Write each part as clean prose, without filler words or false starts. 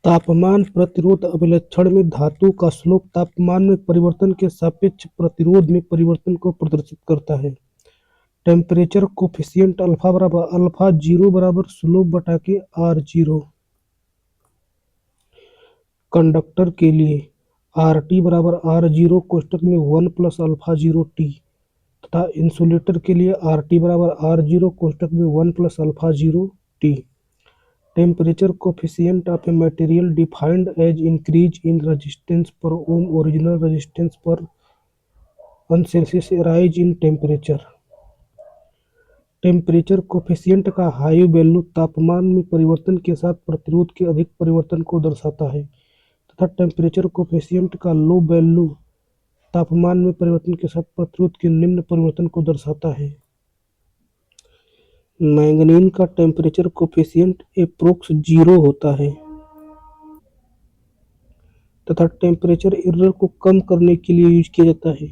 तापमान प्रतिरोध अभिलक्षण में धातु का स्लोप तापमान में परिवर्तन के सापेक्ष प्रतिरोध में परिवर्तन को प्रदर्शित करता है। टेम्परेचर कोफिशिएंट अल्फा बराबर अल्फा जीरो बराबर स्लोप बटा के आर जीरो। कंडक्टर के लिए आर टी बराबर आर जीरो कोष्टक में 1 प्लस अल्फा जीरो टी तथा इंसुलेटर के लिए आर टी बराबर आर जीरो कोष्टक में 1 plus alpha zero t. Temperature coefficient of a material defined as increase in resistance per ohm original resistance per Celsius rise in temperature. Temperature coefficient का high value तापमान में परिवर्तन के साथ प्रतिरोध के अधिक परिवर्तन को दर्शाता है तथा टेम्परेचर कोफिशिएंट का लो वैल्यू तापमान में परिवर्तन के साथ प्रतिरोध के निम्न परिवर्तन को दर्शाता है। मैंगनीज का टेम्परेचर कोफिशिएंट एप्रोक्स 0 होता है तथा टेम्परेचर एरर को कम करने के लिए यूज किया जाता है।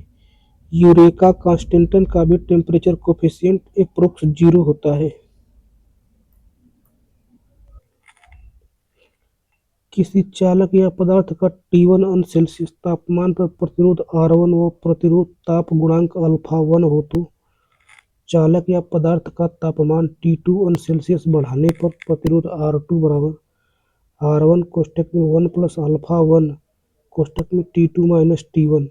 यूरेका कांस्टेंटन का भी टेम्परेचर कोफिशिएंट एप्रोक्स 0 होता है। किसी चालक या पदार्थ का T1 अंश सेल्सियस तापमान पर प्रतिरोध R1 व प्रतिरोध ताप गुणांक अल्फा 1 हो तो चालक या पदार्थ का तापमान T2 अंश सेल्सियस बढ़ाने पर प्रतिरोध R2 बराबर R1 कोष्टक में 1 प्लस अल्फा 1 कोष्टक में T2 माइनस T1।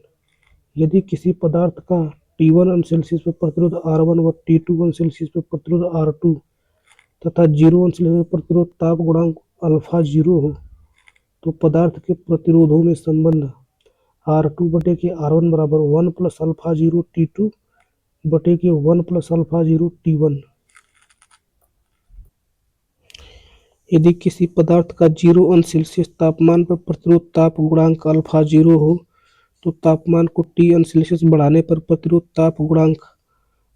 यदि किसी पदार्थ का T1 अंश सेल्सियस पर प्रतिरोध R1 व T2 अंश सेल्सियस पर प्रतिरोध R2 तथा 0 अंश सेल्सियस पर प्रतिरोध ताप गुणांक अल्फा 0 हो तो पदार्थ के प्रतिरोधों में संबंध R2 बटे के R1 बराबर 1 प्लस अल्फा 0 T2 बटे के 1 प्लस अल्फा 0 T1। यदि किसी पदार्थ का 0 अंश सेल्सियस तापमान पर प्रतिरोध ताप गुणांक अल्फा 0 हो तो तापमान को T अंश सेल्सियस बढ़ाने पर प्रतिरोध ताप गुणांक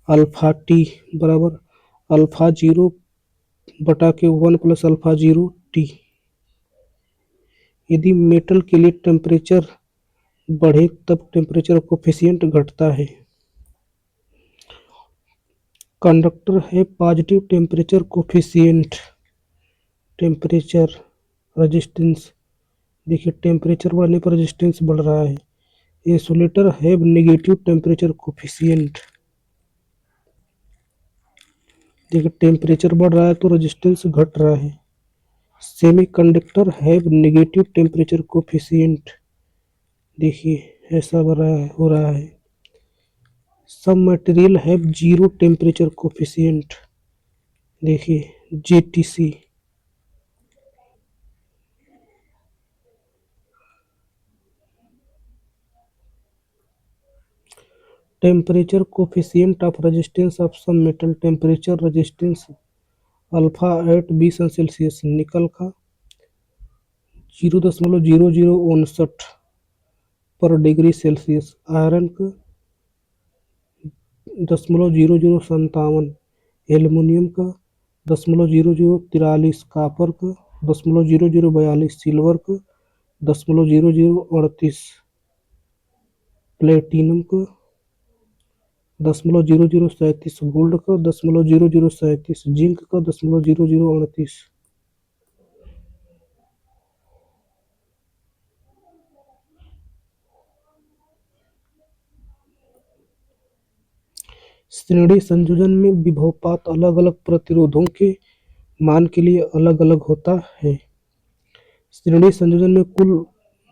अल्फा T बराबर अल्फा 0 बटा के 1 प्लस अल्फा 0 T। यदि मेटल के लिए टेम्परेचर बढ़े तब टेम्परेचर कोफिशिएंट घटता है। कंडक्टर है positive temperature coefficient. Temperature resistance देखिए टेम्परेचर बढ़ने पर रेजिस्टेंस बढ़ रहा है। इंसुलेटर है नेगेटिव टेम्परेचर कोफिशिएंट। देखिए टेम्परेचर बढ़ रहा है तो रेजिस्टेंस घट रहा है। सेमीकंडक्टर है नेगेटिव टेम्परेचर कोफिशिएंट। देखिए ऐसा हो रहा है। सब मटेरियल है 0 टेम्परेचर कोफिशिएंट। देखिए JTC। Temperature coefficient of resistance of some metal. Temperature resistance alpha at 20 अंश सेल्सियस निकल का 0.0059 पर डिग्री सेल्सियस, आयरन का 0.0057, एल्युमिनियम का 0.0043, कॉपर का 0.0042, सिल्वर का 0.0038, प्लेटिनम का 0.0037, गोल्ड का 0.0037, जिंक का 0.0038। श्रेणी संयोजन में विभवानुपात अलग अलग प्रतिरोधों के मान के लिए अलग अलग होता है। श्रेणी संयोजन में कुल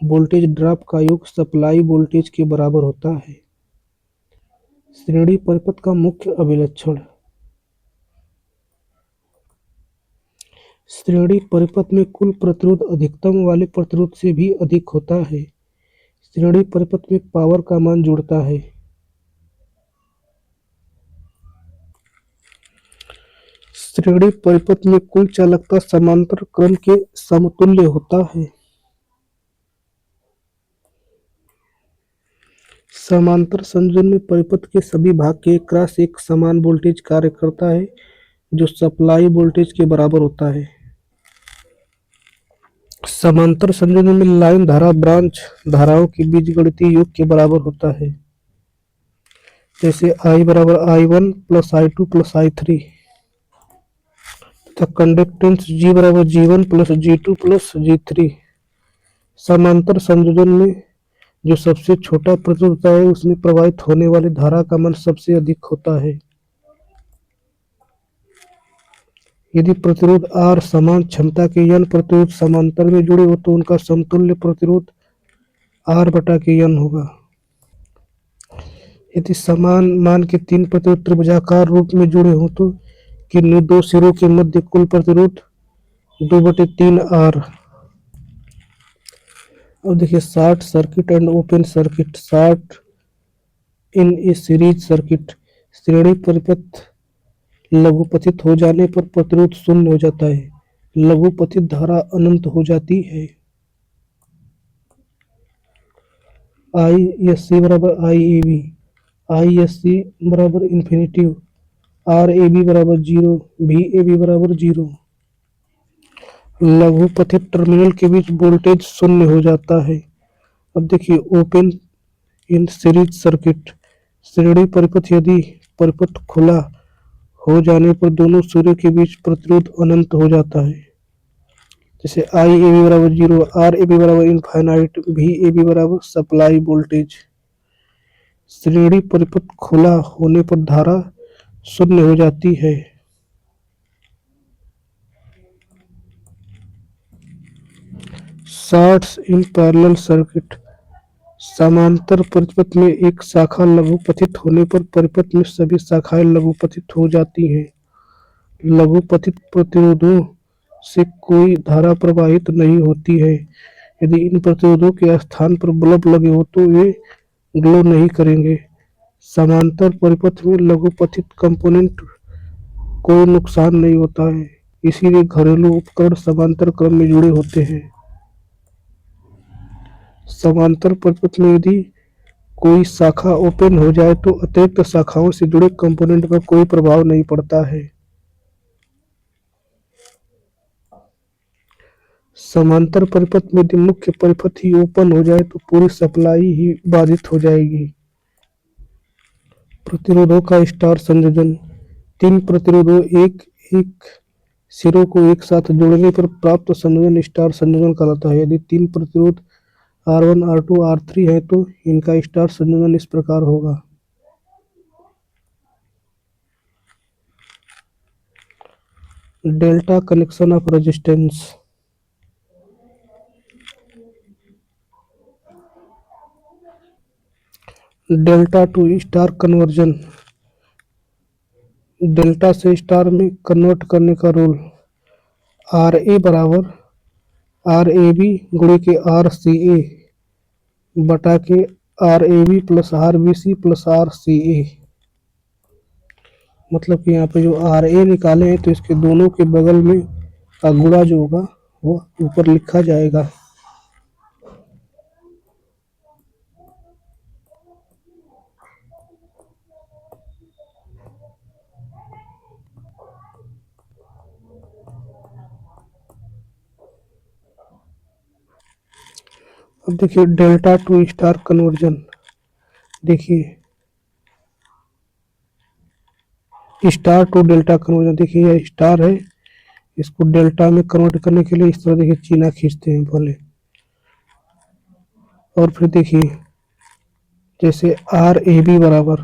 वोल्टेज ड्रॉप का योग सप्लाई वोल्टेज के बराबर होता है। श्रेणी परिपथ का मुख्य अभिलक्षण। श्रेणी परिपथ में कुल प्रतिरोध अधिकतम वाले प्रतिरोध से भी अधिक होता है। श्रेणी परिपथ में पावर का मान जुड़ता है। श्रेणी परिपथ में कुल चालकता समांतर क्रम के समतुल्य होता है। समांतर संयोजन में परिपथ के सभी भाग के क्रॉस एक समान वोल्टेज कार्य करता है जो सप्लाई वोल्टेज के बराबर होता है। समांतर संयोजन में लाइन धारा ब्रांच धाराओं के बीजगणितीय योग के बराबर होता है। जैसे I बराबर I1 plus I2 plus I3 तथा कंडक्टेंस G बराबर G1 plus G2 plus G3। समांतर संयोजन में जो सबसे छोटा प्रतिरोध होता है उसमें प्रवाहित होने वाली धारा का मान सबसे अधिक होता है। यदि प्रतिरोध R समान क्षमता के n प्रतिरोध समांतर में जुड़े हो तो उनका समतुल्य प्रतिरोध R बटा के n होगा। यदि समान मान के तीन प्रतिरोध त्रिभुजाकार रूप में जुड़े हों तो किन्हीं दो सिरों के मध्य कुल प्रतिरोध 2/3R। अब देखिए short circuit and open circuit. Short in A series circuit, श्रेणी परिपथ लघुपथित हो जाने पर प्रतिरोध शून्य हो जाता है, लघुपथित धारा अनंत हो जाती है। आई एस सी बराबर आई A B, I S C बराबर इन्फिनिटी, आर ए बी बराबर 0, भी ए बी बराबर 0। लघुपथित टर्मिनल के बीच वोल्टेज शून्य हो जाता है। अब देखिए ओपन इन सीरीज सर्किट, श्रेणी परिपथ यदि परिपथ खुला हो जाने पर दोनों सिरों के बीच प्रतिरोध अनंत हो जाता है। जैसे आई ए बी बराबर 0, आर ए बी बराबर इनफाइनाइट, भी ए बी बराबर सप्लाई वोल्टेज। श्रेणी परिपथ खुला होने पर धारा शून्य हो जाती है। शॉर्ट्स इन पैरेलल सर्किट, समांतर परिपथ में एक शाखा लघुपथित होने पर परिपथ में सभी शाखाएं लघुपथित हो जाती हैं। लघुपथित प्रतिरोधों से कोई धारा प्रवाहित नहीं होती है। यदि इन प्रतिरोधों के स्थान पर बल्ब लगे हो तो वे ग्लो नहीं करेंगे। समांतर परिपथ में लघुपथित कंपोनेंट कोई नुकसान नहीं होता है, इसीलिए घरेलू उपकरण समांतर क्रम में जुड़े होते हैं। समांतर परिपथ में यदि कोई शाखा ओपन हो जाए तो अतिरिक्त शाखाओं से जुड़े कंपोनेंट पर कोई प्रभाव नहीं पड़ता है। समांतर परिपथ में यदि मुख्य परिपथ ही ओपन हो जाए तो पूरी सप्लाई ही बाधित हो जाएगी। प्रतिरोधों का स्टार संयोजन, तीन प्रतिरोधों एक एक सिरों को एक साथ जोड़ने पर प्राप्त संयोजन स्टार संयोजन कहलाता है। यदि तीन प्रतिरोध R1, R2, R3 है तो इनका स्टार संयोजन इस प्रकार होगा। Delta connection of resistance, delta two star conversion, delta से स्टार में कन्वर्ट करने का रूल। आर ए बराबर आर ए बी गुणे के आर सी ए बटा के R A B plus R B C plus R C A. मतलब कि यहाँ पे जो आर ए निकाले हैं तो इसके दोनों के बगल में का गुणा जो होगा वो ऊपर लिखा जाएगा। अब देखिए डेल्टा टू स्टार कन्वर्जन, देखिए स्टार टू डेल्टा कन्वर्जन, देखिए यह स्टार है, इसको डेल्टा में कन्वर्ट करने के लिए इस तरह देखिए चीना खींचते हैं पहले, और फिर देखिए जैसे आर ए बी बराबर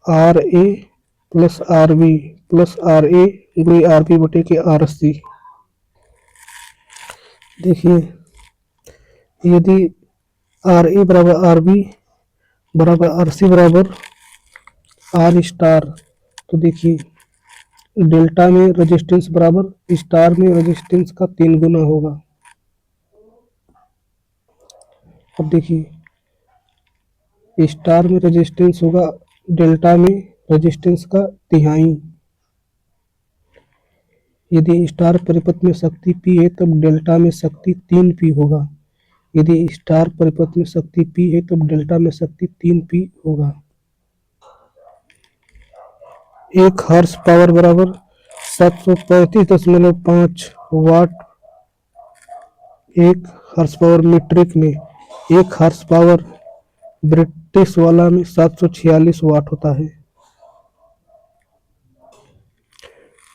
R A plus R B plus R A गुणे आर बी बटे के आर सी। देखिए यदि आर ए बराबर आर बी बराबर आर सी बराबर आर स्टार तो देखिए डेल्टा में रेजिस्टेंस बराबर स्टार में रेजिस्टेंस का 3 गुना होगा। अब देखिए स्टार में रेजिस्टेंस होगा डेल्टा में रेजिस्टेंस का तिहाई। यदि स्टार परिपथ में शक्ति P है तब डेल्टा में शक्ति 3P होगा। यदि स्टार परिपथ में शक्ति P है तब डेल्टा में शक्ति 3P होगा। 1 हॉर्स पावर बराबर 735.5 वाट। 1 हॉर्स पावर मीट्रिक में 1 हॉर्स पावर ब्रिटिश वाला में 746 वाट होता है।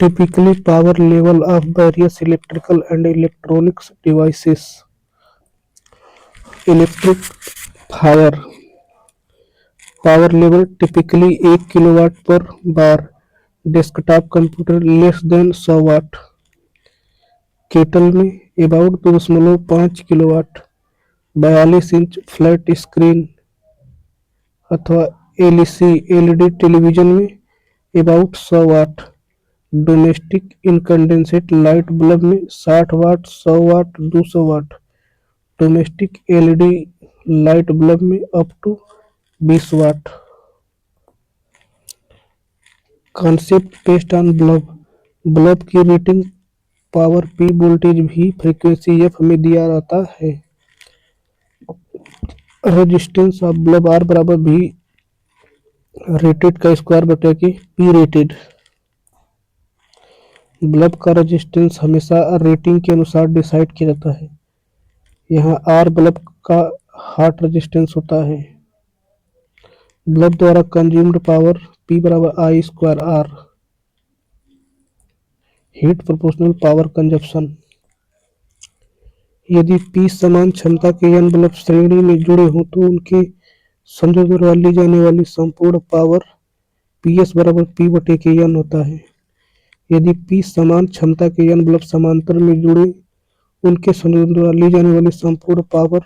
typically power level of various electrical and electronics devices. Electric power level typically 1 kilowatt per bar. Desktop computer less than 100 watt. Kettle में about 2.5 kilowatt. 42 inch flat screen अथवा LED television में about 100 watt. Domestic incandescent light bulb में 60 watt, 100 watt, 200 watt. Domestic LED light bulb में up to 20 watt. Concept based on bulb की rating power P, voltage V, frequency F में दिया रहता है। Resistance of bulb are बराबर भी rated का स्क्वायर बटा के पी रेटेड। बल्ब का रेजिस्टेंस हमेशा रेटिंग के अनुसार डिसाइड किया जाता है। यहाँ आर बल्ब का हॉट रेजिस्टेंस होता है। बल्ब द्वारा कंज्यूम्ड पावर पी बराबर I square R. Heat proportional power consumption. यदि पी समान क्षमता के n बल्ब श्रेणी में जुड़े हों तो उनके संयोजन द्वारा ली जाने वाली संपूर्ण पावर PS बराबर P बटे के n होता है। यदि P समान क्षमता के n बल्ब समांतर में जुड़े उनके संयोजन द्वारा ली जाने वाली संपूर्ण पावर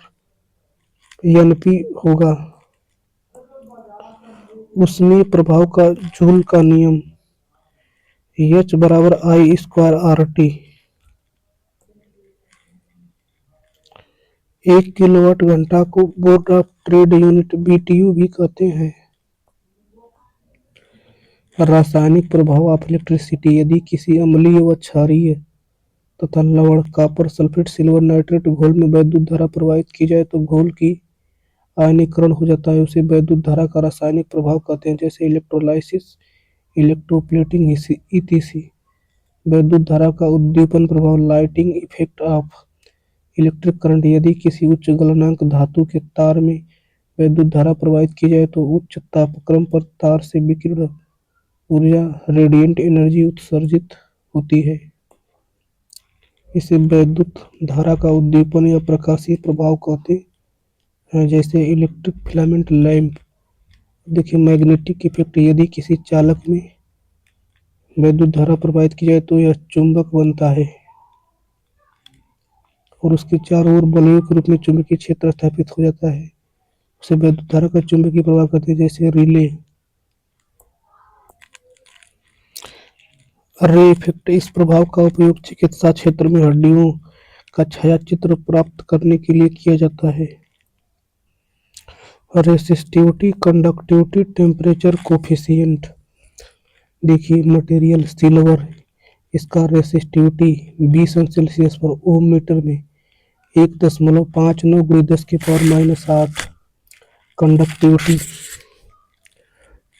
NP होगा। ऊष्मीय प्रभाव का जूल का नियम H बराबर I square R T. 1 kilowatt घंटा को board of trade unit BTU भी कहते हैं। रासायनिक प्रभाव ऑफ इलेक्ट्रिसिटी। यदि किसी अम्लीय व क्षारीय तथा लवण कॉपर सल्फेट सिल्वर नाइट्रेट घोल में वैद्युत धारा प्रवाहित की जाए तो घोल की आयनीकरण हो जाता है। उसे वैद्युत धारा का रासायनिक प्रभाव कहते हैं, जैसे इलेक्ट्रोलाइसिस, इलेक्ट्रोप्लेटिंग इत्यादि। वैद्युत धारा का उद्दीपन प्रभाव lighting effect of electric current. यदि किसी उच्च गलनांक धातु के तार में वैद्युत धारा प्रवाहित की जाए तो उच्च तापक्रम पर तार से विकिरण ऊर्जा रेडिएंट एनर्जी उत्सर्जित होती है। इसे वैद्युत धारा का उद्दीपन या प्रकाशीय प्रभाव कहते हैं, जैसे इलेक्ट्रिक फिलामेंट लैंप। देखिए मैग्नेटिक इफेक्ट। यदि किसी चालक में वैद्युत धारा प्रवाहित की जाए तो यह चुंबक बनता है और उसके चारों ओर बलयों के रूप में चुंबकीय क्षेत्र स्थापित हो जाता है। उसे वैद्युत धारा का चुंबकीय प्रभाव कहते हैं, जैसे रिले। रे इफेक्ट। इस प्रभाव का उपयोग चिकित्सा क्षेत्र में हड्डियों का छायाचित्र प्राप्त करने के लिए किया जाता है। Resistivity, conductivity, temperature coefficient. देखिए मटेरियल सिल्वर, इसका रेसिस्टिविटी 20 अंश सेल्सियस पर ओम मीटर में 1.59 × 10⁻⁸।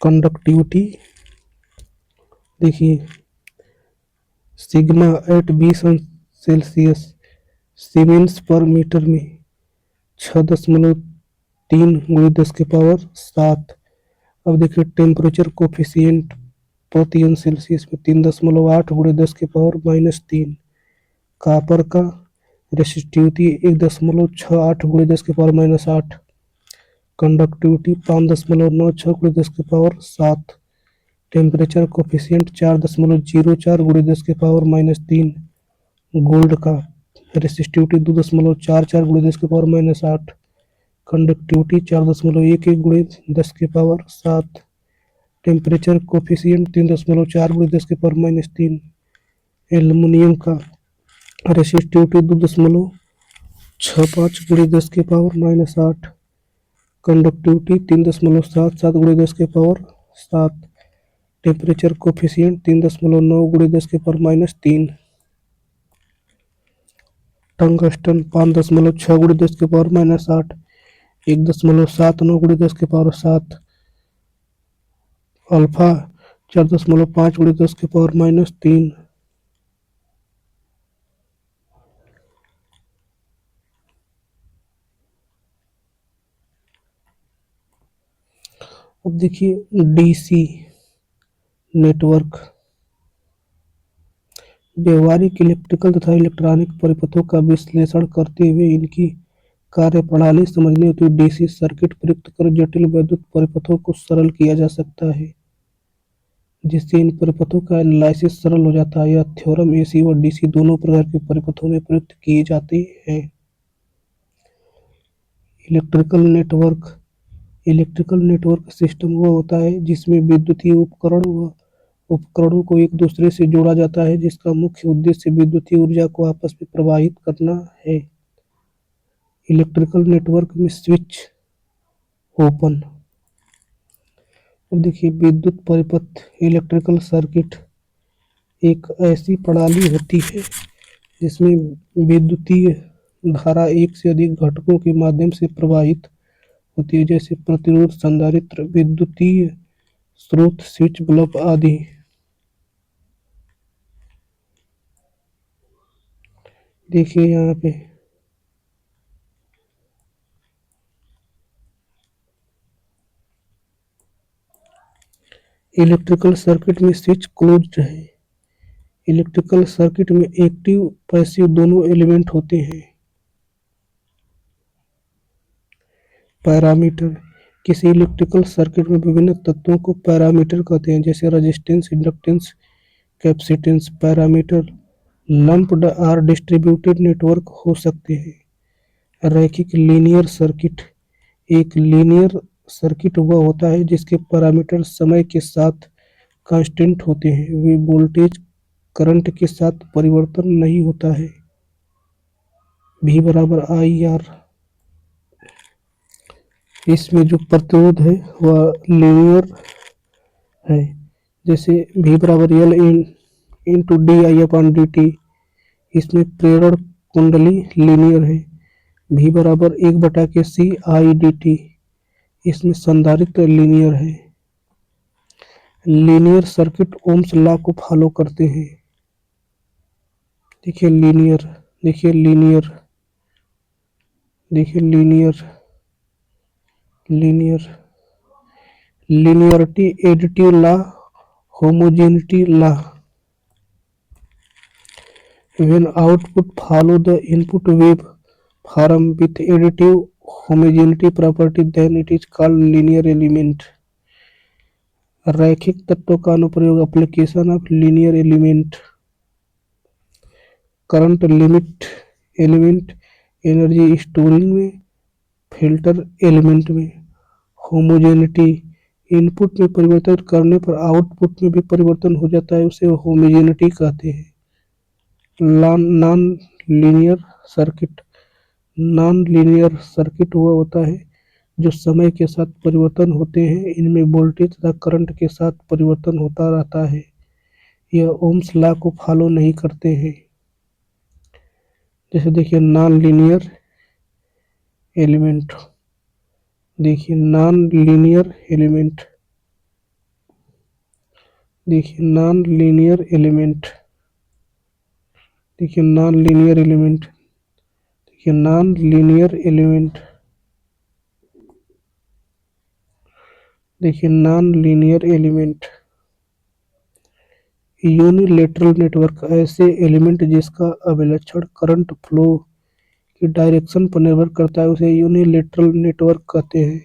कंडक्टिविटी देखिए सिग्मा एट 20 अंश सेल्सियस सीमेंस पर मीटर में 6.3 × 10⁻⁷। अब देखिए टेम्परेचर कोफिशिएंट प्रति अंश सेल्सियस में 3.8 × 10⁻³ कॉपर का resistivity 1.68 × 10⁻⁸। Conductivity 5.96 × 10⁻⁷। Temperature coefficient 4.04 × 10⁻⁻3। Gold का resistivity 2.44 × 10⁻⁸। Conductivity 4.11 × 10⁻⁷। Temperature coefficient 3.4 × 10⁻⁻3। Aluminium का resistivity 2.65 × 10⁻⁸। Conductivity 3.77 × 10⁻⁷। Temperature coefficient 3.9 × 10⁻⁻3। Tungsten 5.6 × 10⁻⁸। 1.79 × 10⁻⁷। Alpha 4.5 × 10⁻⁻3। अब देखिए डीसी नेटवर्क। व्यवहारिक इलेक्ट्रिकल तथा इलेक्ट्रॉनिक परिपथों का विश्लेषण करते हुए इनकी कार्यप्रणाली समझने हेतु डीसी सर्किट प्रयुक्त कर जटिल वैद्युत परिपथों को सरल किया जा सकता है, जिससे इन परिपथों का एनालिसिस सरल हो जाता है। यह थ्योरम एसी व डीसी दोनों प्रकार के परिपथों में प्रयुक्त किए जाते हैं। Electrical network electrical network system वह होता है जिसमें विद्युतीय उपकरण व उपकरणों को एक दूसरे से जोड़ा जाता है, जिसका मुख्य उद्देश्य विद्युतीय ऊर्जा को आपस में प्रवाहित करना है। इलेक्ट्रिकल नेटवर्क में स्विच ओपन। अब देखिए, विद्युत परिपथ इलेक्ट्रिकल सर्किट एक ऐसी प्रणाली होती है जिसमें विद्युतीय धारा एक से अधिक घटकों के माध्यम से प्रवाहित होती है, जैसे प्रतिरोध, संधारित्र, विद्युतीय स्रोत, स्विच, बल्ब आदि। देखिए यहाँ पे इलेक्ट्रिकल सर्किट में स्विच क्लोज्ड है। इलेक्ट्रिकल सर्किट में एक्टिव पैसिव दोनों एलिमेंट होते हैं। पैरामीटर। किसी इलेक्ट्रिकल सर्किट में विभिन्न तत्वों को पैरामीटर कहते हैं, जैसे resistance, inductance, capacitance. Parameter lumped और डिस्ट्रीब्यूटेड नेटवर्क हो सकते हैं। रैखिक लीनियर सर्किट। एक लीनियर सर्किट वह होता है जिसके पैरामीटर समय के साथ कांस्टेंट होते हैं, वे वोल्टेज करंट के साथ परिवर्तन नहीं होता है। V बराबर आई आर। इसमें जो प्रतिरोध है वह लीनियर है, जैसे V बराबर L into D I upon D T. इसमें प्रेरण कुंडली लीनियर है, V बराबर 1/c आई डी टी। इसमें संधारित्र लीनियर है। लीनियर सर्किट ओम्स लॉ को फॉलो करते हैं। देखिए लीनियर, देखिए लीनियर, देखिए linear, linear, linearity, additive law, homogeneity law. When output follow the input wave form with additive homogeneity property, then it is called linear element. रैखिक तत्व का अनुप्रयोग, application of linear element. Current limit element, energy storing में, filter element में। Homogeneity, input में परिवर्तन करने पर आउटपुट में भी परिवर्तन हो जाता है, उसे होमोजेनिटी कहते हैं। Non linear circuit. Non linear circuit वह होता है जो समय के साथ परिवर्तन होते हैं, इनमें वोल्टेज तथा करंट के साथ परिवर्तन होता रहता है। यह ओम्स लॉ को फॉलो नहीं करते हैं। जैसे देखिए नॉन लीनियर एलिमेंट, देखिए नॉन लीनियर एलिमेंट, देखिए नॉन लीनियर एलिमेंट, देखिए नॉन लीनियर एलिमेंट, देखिए नॉन लीनियर एलिमेंट, देखिए non linear element. Unilateral network, ऐसे एलिमेंट जिसका अभिलक्षण करंट फ्लो की डायरेक्शन पर निर्भर करता है, उसे यूनिलेटरल नेटवर्क कहते हैं।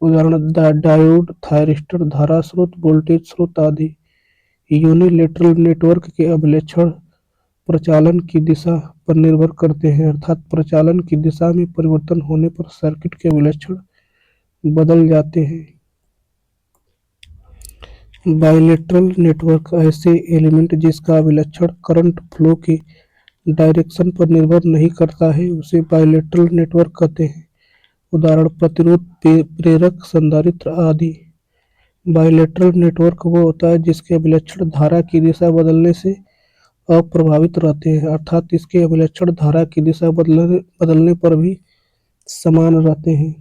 उदाहरण डायोड, थायरिस्टर, धारा स्रोत, वोल्टेज स्रोत आदि। यूनिलेटरल नेटवर्क के अभिलक्षण प्रचालन की दिशा पर निर्भर करते हैं, अर्थात प्रचालन की दिशा में परिवर्तन होने पर सर्किट के अभिलक्षण बदल जाते हैं। बाइलेटरल नेटवर्क, ऐसे एलिमेंट जिसका अभिलक्षण करंट फ्लो की डायरेक्शन पर निर्भर नहीं करता है, उसे बाइलेटरल नेटवर्क कहते हैं। उदाहरण प्रतिरोध, प्रेरक, संधारित्र आदि। बाइलेटरल नेटवर्क वो होता है जिसके अभिलक्षण धारा की दिशा बदलने से अप्रभावित रहते हैं, अर्थात इसके अभिलक्षण धारा की दिशा बदलने पर भी समान रहते हैं।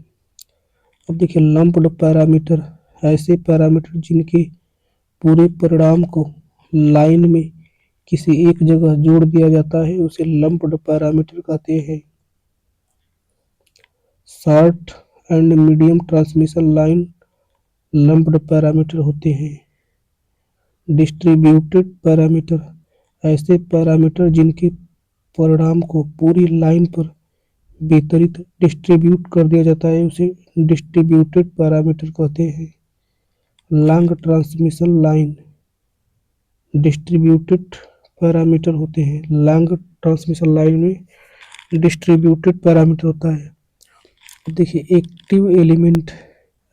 अब देखिए लंप्ड पैरामीटर, ऐसे पैरामीटर जिनके पूरे परिणाम को लाइन में किसी एक जगह जोड़ दिया जाता है, उसे लंप्ड पैरामीटर कहते हैं। Short and medium transmission line lumped parameter होते हैं। डिस्ट्रीब्यूटेड पैरामीटर, ऐसे पैरामीटर जिनके परिणाम को पूरी लाइन पर वितरित डिस्ट्रीब्यूट कर दिया जाता है उसे डिस्ट्रीब्यूटेड पैरामीटर कहते हैं। Long transmission line distributed parameter होते हैं। लॉन्ग ट्रांसमिशन लाइन में डिस्ट्रीब्यूटेड पैरामीटर होता है। देखिए एक्टिव एलिमेंट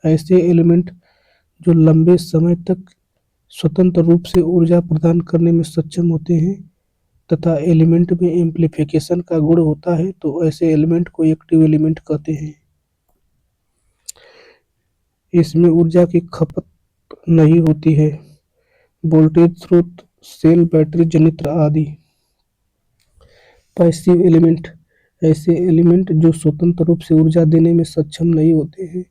ऐसे एलिमेंट जो लंबे समय तक स्वतंत्र रूप से ऊर्जा प्रदान करने में सक्षम होते हैं तथा एलिमेंट में एम्प्लीफिकेशन का गुण होता है तो ऐसे एलिमेंट को एक्टिव एलिमेंट कहते हैं। इसमें ऊर्जा की खपत नहीं होती है। वोल्टेज स्रोत, सेल, बैटरी, जनित्र आदि। पैसिव एलिमेंट ऐसे एलिमेंट जो स्वतंत्र रूप से ऊर्जा देने में सक्षम नहीं होते हैं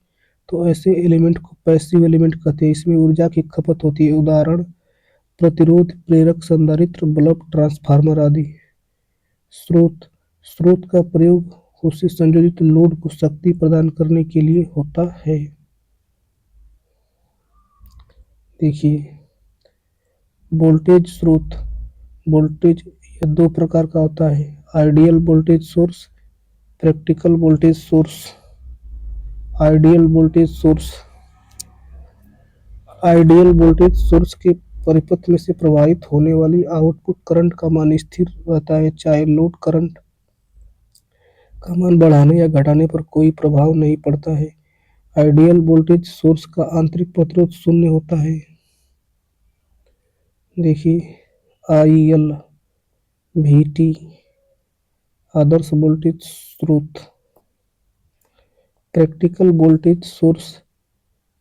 तो ऐसे एलिमेंट को पैसिव एलिमेंट कहते हैं। इसमें ऊर्जा की खपत होती है। उदाहरण प्रतिरोध, प्रेरक, संधारित्र, बल्ब, ट्रांसफार्मर आदि। स्रोत स्रोत का प्रयोग उसे संयोजित लोड को शक्ति प्रदान करने के लिए होता है। देखिए वोल्टेज स्रोत, वोल्टेज यह दो प्रकार का होता है। Ideal voltage source, practical voltage source. Ideal voltage source ideal voltage source के परिपथ में से प्रवाहित होने वाली आउटपुट करंट का मान स्थिर रहता है, चाहे लोड करंट का मान बढ़ाने या घटाने पर कोई प्रभाव नहीं पड़ता है। आइडियल वोल्टेज सोर्स का आंतरिक प्रतिरोध शून्य होता है। देखिए आईएल, वीटी आदर्श वोल्टेज स्रोत। प्रैक्टिकल वोल्टेज सोर्स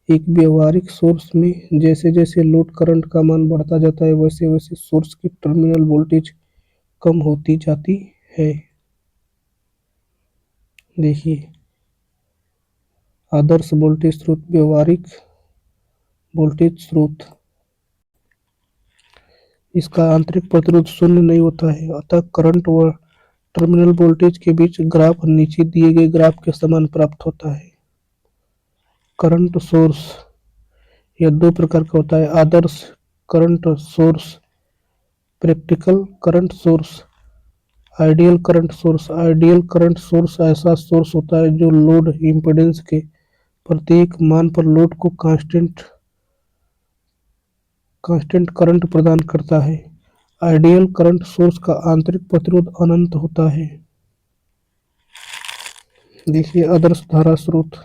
एक व्यवहारिक सोर्स में जैसे जैसे लोड करंट का मान बढ़ता जाता है वैसे वैसे सोर्स की टर्मिनल वोल्टेज कम होती जाती है। देखिए आदर्श वोल्टेज स्रोत, व्यवहारिक वोल्टेज स्रोत, इसका आंतरिक प्रतिरोध शून्य नहीं होता है, अतः करंट व टर्मिनल वोल्टेज के बीच ग्राफ नीचे दिए गए ग्राफ के समान प्राप्त होता है। करंट सोर्स यह दो प्रकार का होता है। आदर्श current source, practical current source, ideal current source. Ideal current source ऐसा सोर्स होता है जो लोड इम्पीडेंस के प्रत्येक मान पर लोड को कांस्टेंट करंट प्रदान करता है। आइडियल करंट सोर्स का आंतरिक प्रतिरोध अनंत होता है। देखिए आदर्श धारा स्रोत,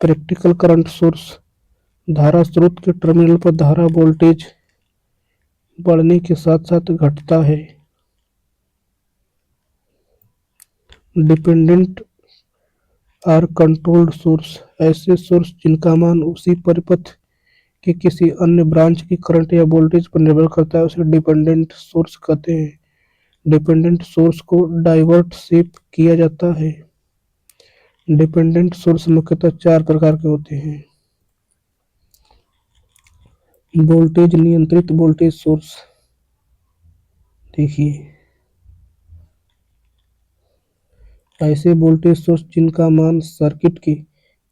प्रैक्टिकल करंट सोर्स, धारा स्रोत के टर्मिनल पर धारा वोल्टेज बढ़ने के साथ साथ घटता है। डिपेंडेंट आर कंट्रोल्ड सोर्स ऐसे सोर्स जिनका मान उसी परिपथ के किसी अन्य ब्रांच की करंट या वोल्टेज पर निर्भर करता है उसे डिपेंडेंट सोर्स कहते हैं। डिपेंडेंट सोर्स को डाइवर्ट शेप किया जाता है। डिपेंडेंट सोर्स मुख्यतः चार प्रकार के होते हैं। वोल्टेज नियंत्रित वोल्टेज सोर्स। देखिए ऐसे वोल्टेज सोर्स जिनका मान सर्किट के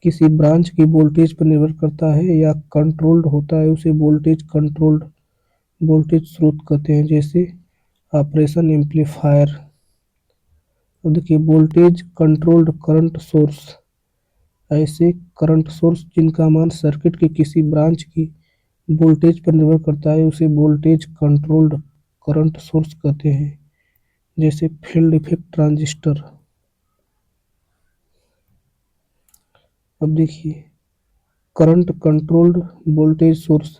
किसी ब्रांच की वोल्टेज पर निर्भर करता है या कंट्रोल्ड होता है उसे वोल्टेज कंट्रोल्ड वोल्टेज स्रोत कहते हैं, जैसे ऑपरेशन एम्पलीफायर। अब देखिए वोल्टेज कंट्रोल्ड करंट सोर्स ऐसे करंट सोर्स जिनका मान सर्किट के किसी ब्रांच की वोल्टेज पर निर्भर करता है उसे वोल्टेज कंट्रोल्ड करंट सोर्स कहते हैं, जैसे फील्ड इफेक्ट ट्रांजिस्टर। अब देखिए करंट कंट्रोल्ड वोल्टेज सोर्स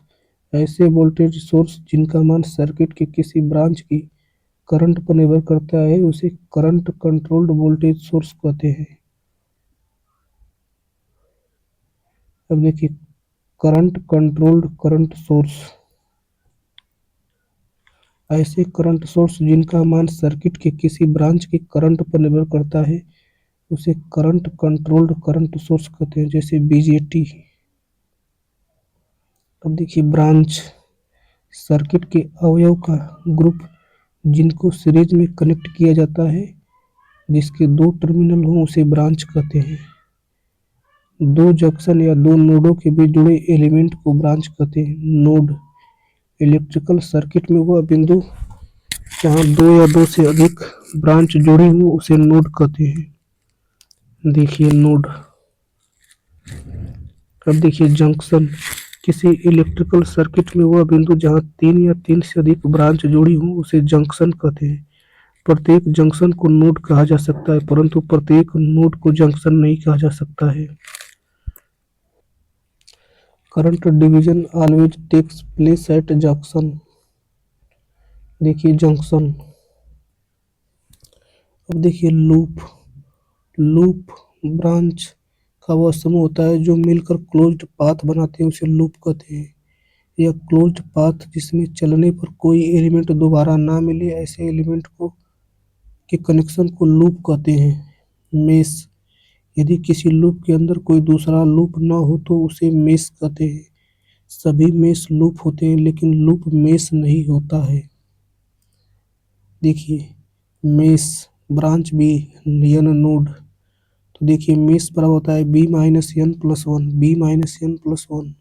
ऐसे वोल्टेज सोर्स जिनका मान सर्किट के किसी ब्रांच की करंट पर निर्भर करता है उसे करंट कंट्रोल्ड वोल्टेज सोर्स कहते हैं। अब देखिए करंट कंट्रोल्ड करंट सोर्स ऐसे करंट सोर्स जिनका मान सर्किट के किसी ब्रांच की करंट पर निर्भर करता है उसे करंट कंट्रोल्ड करंट सोर्स कहते हैं, जैसे बीजेटी। अब देखिए ब्रांच सर्किट के अवयव का ग्रुप जिनको सीरीज में कनेक्ट किया जाता है जिसके दो टर्मिनल हों उसे ब्रांच कहते हैं। दो जंक्शन या दो नोडों के बीच जुड़े एलिमेंट को ब्रांच कहते हैं, नोड। इलेक्ट्रिकल सर्किट में वह बिंदु जहाँ दो या दो से अधिक ब्रांच जुड़ी हो उसे नोड कहते हैं। देखिए नोड। अब देखिए जंक्शन। किसी इलेक्ट्रिकल सर्किट में वह बिंदु जहाँ तीन या तीन से अधिक ब्रांच जुड़ी हो उसे जंक्शन कहते हैं। प्रत्येक जंक्शन को नोड कहा जा सकता है, परंतु प्रत्येक नोड को जंक्शन नहीं कहा जा सकता है। Current division always takes place at junction. देखिए जंक्शन। अब देखिए लूप। लूप ब्रांच का वह समूह होता है जो मिलकर क्लोज्ड पाथ बनाते हैं, उसे लूप कहते हैं। यह क्लोज्ड पाथ जिसमें चलने पर कोई एलिमेंट दोबारा ना मिले, ऐसे एलिमेंट को के कनेक्शन को लूप कहते हैं। मेश। यदि किसी लूप के अंदर कोई दूसरा लूप न हो तो उसे मेश कहते हैं। सभी मेश लूप होते हैं लेकिन लूप मेश नहीं होता है। देखिए mesh branch b n node. तो देखिए मेश बराबर होता है b minus N plus one, b minus N plus one.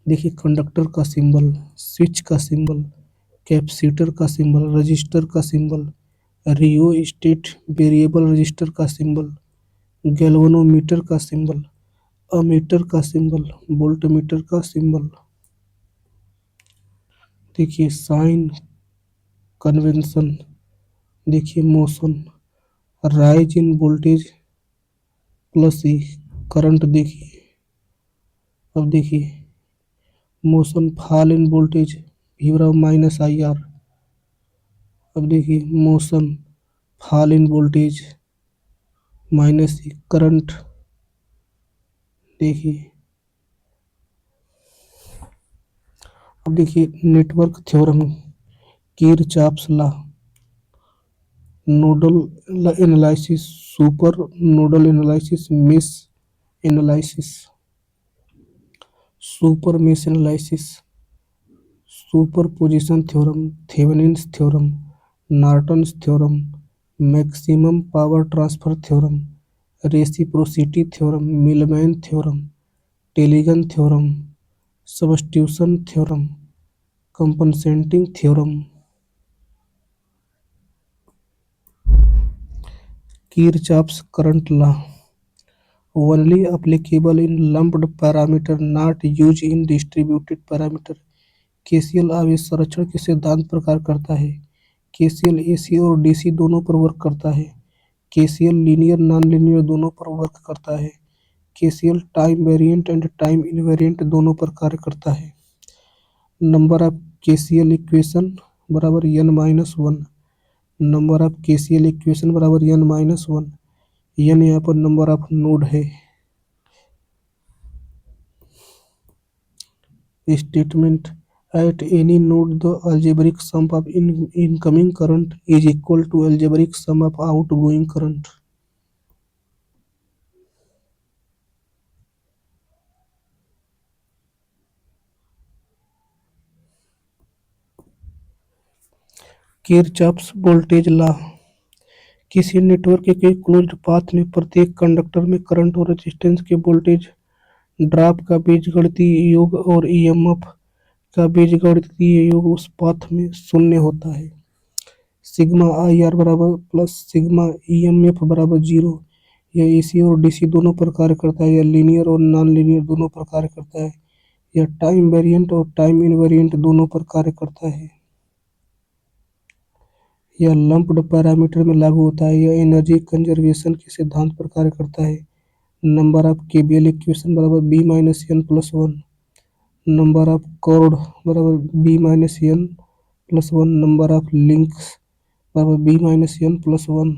देखिए कंडक्टर का सिंबल, स्विच का सिंबल, कैपेसिटर का सिंबल, रजिस्टर का सिंबल, रियोस्टेट वेरिएबल रजिस्टर का सिंबल, गैल्वेनोमीटर का सिंबल, अमीटर का सिंबल, वोल्टमीटर का सिंबल। देखिए साइन कन्वेंशन। देखिए motion, rise in voltage plus e current. देखिए अब देखिए motion fall in voltage V बराबर माइनस आई आर। अब देखिए motion fall in voltage minus E current. देखिए अब देखिए network theorem, Kirchhoff's law, nodal analysis, super nodal analysis, mesh analysis, super mesh analysis, superposition theorem, Thevenin's theorem, Norton's theorem, maximum power transfer theorem, reciprocity theorem, Millman theorem, Tellegen theorem, substitution theorem, compensating theorem. Kirchhoff's current law, only applicable in lumped parameter, not used in distributed parameter। KCL आवेश संरक्षण के सिद्धांत प्रकार करता है। KCL AC और DC दोनों पर वर्क करता है। केसीएल लीनियर नॉन लीनियर दोनों पर वर्क करता है। KCL time variant and time invariant दोनों पर कार्य करता है। नंबर ऑफ केसीएल इक्वेशन बराबर n minus one. Number of KCL equation बराबर एन माइनस वन। एन यहाँ पर नंबर ऑफ नोड है। Statement, at any node the algebraic sum of incoming current is equal to algebraic sum of outgoing current। Kirchhoff's voltage law, किसी network के closed path में प्रत्येक conductor में current और resistance के वोल्टेज ड्रॉप का बीजगणितीय योग और ईएमएफ का बीजगणितीय योग उस पाथ में शून्य होता है। सिग्मा आई आर बराबर प्लस सिग्मा ईएमएफ बराबर जीरो। यह एसी और डीसी दोनों पर कार्य करता है। यह लीनियर और नॉन लीनियर दोनों पर कार्य करता है। यह टाइम वेरिएंट और टाइम इनवेरिएंट दोनों पर कार्य करता है। यह लंप्ड पैरामीटर में लागू होता है। यह एनर्जी कंजर्वेशन के सिद्धांत पर कार्य करता है। नंबर ऑफ केबीएल इक्वेशन बराबर B minus N plus one. Number of chord बराबर B minus N plus one. Number of links बराबर B minus N plus one.